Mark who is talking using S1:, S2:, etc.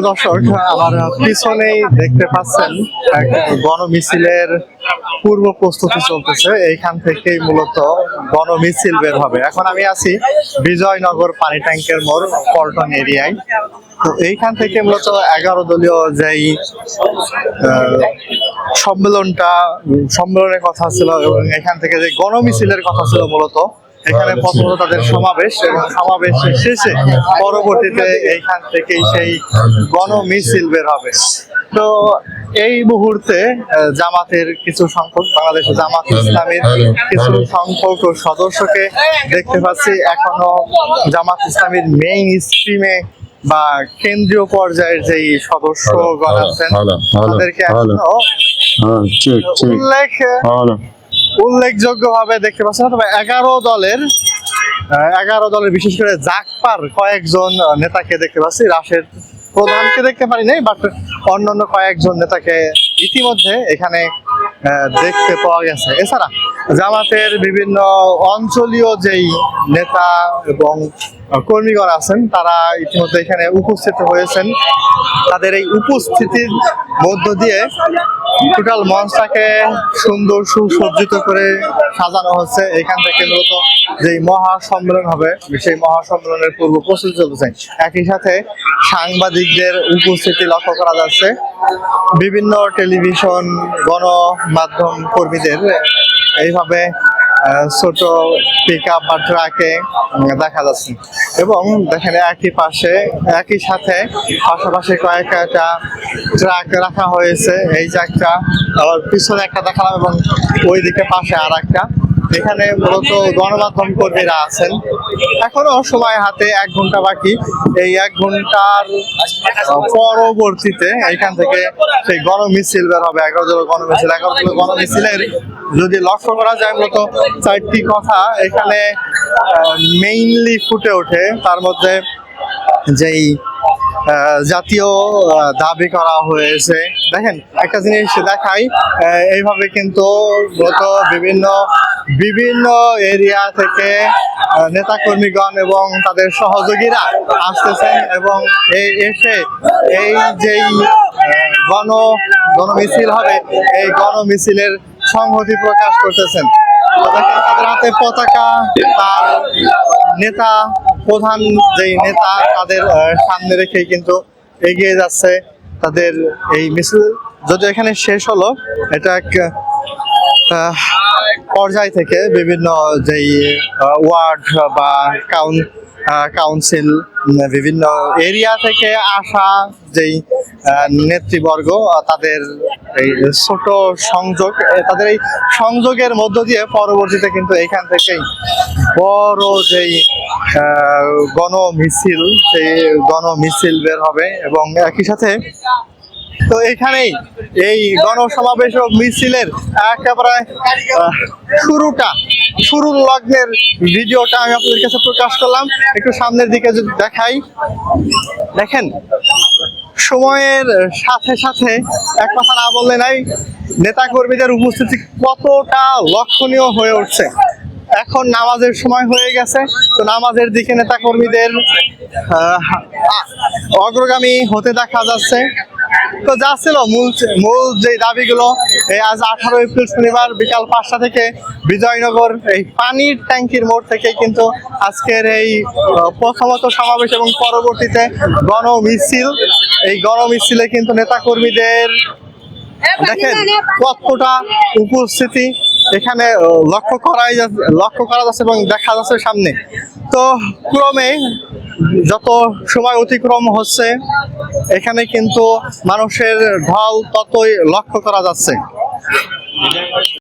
S1: দর্শক, আমার পিছনেই দেখতে পাচ্ছেন এক গণমিছিলের পূর্ব প্রস্তুতি চলতেছে। এইখান থেকেই মূলত গণমিছিল বের হবে। এখন আমি আছি বিজয়নগর পানি ট্যাঙ্কের মোড় পল্টন এরিয়ায়। তো এইখান থেকে মূলত 11 দলীয় যেই সম্মেলনের কথা ছিল এবং এখান থেকে যে গণমিছিলের কথা ছিল, মূলত এখানে প্রথমত তাদের সমাবেশ এবং সমাবেশের শেষে পরবর্তীতে এইখান থেকেই সেই গণমিছিল বের হবে। তো এই মুহূর্তে জামাতের কিছু সংখ্যক, বাংলাদেশ জামাত ইসলামীর কিছু সংখ্যক সদস্যকে দেখতে পাচ্ছি এখনো জামাত ইসলামীর মেইন স্ট্রিমে বা কেন্দ্রীয় পর্যায়ের যেই সদস্যগণ আছেন তাদেরকে এখনো উল্লেখযোগ্য ভাবে দেখতে পাচ্ছেন। তবে 11 দলের বিশেষ করে জাকপার কয়েকজন নেতাকে দেখতে পাচ্ছি। রাশের প্রধানকে দেখতে পারি নাই, বাট অন্যান্য কয়েকজন নেতাকে ইতিমধ্যে এখানে দেখতে পাওয়া গেছে। এছাড়া জামাতের বিভিন্ন অঞ্চলীয় যেই নেতা এবং কর্মীগণ আছেন তারা ইতিমধ্যে এখানে উপস্থিত হয়েছেন। তাদের এই উপস্থিতির মধ্য দিয়ে টোটাল মঞ্চটাকে সুন্দর সুসজ্জিত করে সাজানো হচ্ছে। এখান থেকে মূলত যেই মহাসম্মেলন হবে সেই মহাসম্মেলনের পূর্ব প্রস্তুতি চলতেছে। একই সাথে সাংবাদিকদের উপস্থিতি লক্ষ্য করা যাচ্ছে। বিভিন্ন টেলিভিশন গণমাধ্যম কর্মীদের এইভাবে ছোট পিক আপ বা ট্রাকে দেখা যাচ্ছে এবং দেখেন একই সাথে পাশাপাশি কয়েকটা ট্রাক রাখা হয়েছে। এই যে একটা, আবার পিছনে একটা দেখালাম এবং ওই দিকে পাশে আর একটা। এখানে মূলত গণমাধ্যম কর্মীরা আছেন। এখনো সময় হাতে 1 ঘন্টা বাকি। এই 1 ঘন্টার পরবর্তীতে এখান থেকে সেই গণমিছিল বের হবে। 11 দলীয় গণমিছিলের যদি লক্ষ্য করা যায় মূলত 4টি কথা এখানে মেইনলি ফুটে ওঠে। তার মধ্যে যেই জাতীয় দাবি করা হয়েছে, দেখেন একটা জিনিস দেখাই, এইভাবে কিন্তু গত বিভিন্ন এরিয়া থেকে নেতাকর্মীগণ এবং তাদের সহযোগীরা আসতেছেন এবং এসে এই যেই গণমিছিল হবে এই গণমিছিলের সংহতি প্রকাশ করতেছেন। দেখেন তাদের হাতে পতাকা, তার নেতা প্রধান যেই নেতা তাদের সামনে রেখে কিন্তু এগিয়ে যাচ্ছে তাদের এই মিছিল। যদি এখানে শেষ হলো, এটা এক পর্যায় থেকে বিভিন্ন যেই ওয়ার্ড বা কাউন্সিল, বিভিন্ন এরিয়া থেকে আসা যেই নেতৃবর্গ, তাদের এই ছোট সংযোগ, তাদের এই সংযোগের মধ্য দিয়ে পরবর্তীতে কিন্তু এখান থেকেই বড় যেই গণমিছিল বের হবে এবং একই সাথে তো এখানেই এই গণসমাবেশ ও মিছিলের একেবারে শুরুর লগ্নের ভিডিওটা আমি আপনাদের কাছে প্রকাশ করলাম। একটু সামনের দিকে যদি দেখাই, দেখেন সময়ের সাথে সাথে এক কথা না বললে নাই, নেতা কর্মীদের উপস্থিতি কতটা লক্ষণীয় হয়ে উঠছে। এখন নামাজের সময় হয়ে গেছে, তো নামাজের দিকে নেতা কর্মীদের অগ্রগামী হতে দেখা যাচ্ছে। তো যা ছিল মূল যে দাবিগুলো, এই আজ 18 এপ্রিল শনিবার বিকাল 5টা থেকে বিজয়নগর এই পানির ট্যাঙ্কির মোড় থেকে কিন্তু আজকের এই প্রথমত সমাবেশ এবং পরবর্তীতে গণমিছিল। এই গণমিছিলে কিন্তু নেতাকর্মীদের দেখেন কতটা উপস্থিতি এখানে লক্ষ্য করা যাচ্ছে এবং দেখা যাচ্ছে সামনে। তো ক্রমে যত সময় অতিক্রম হচ্ছে এখানে কিন্তু মানুষের ঢল ততই লক্ষ্য করা যাচ্ছে।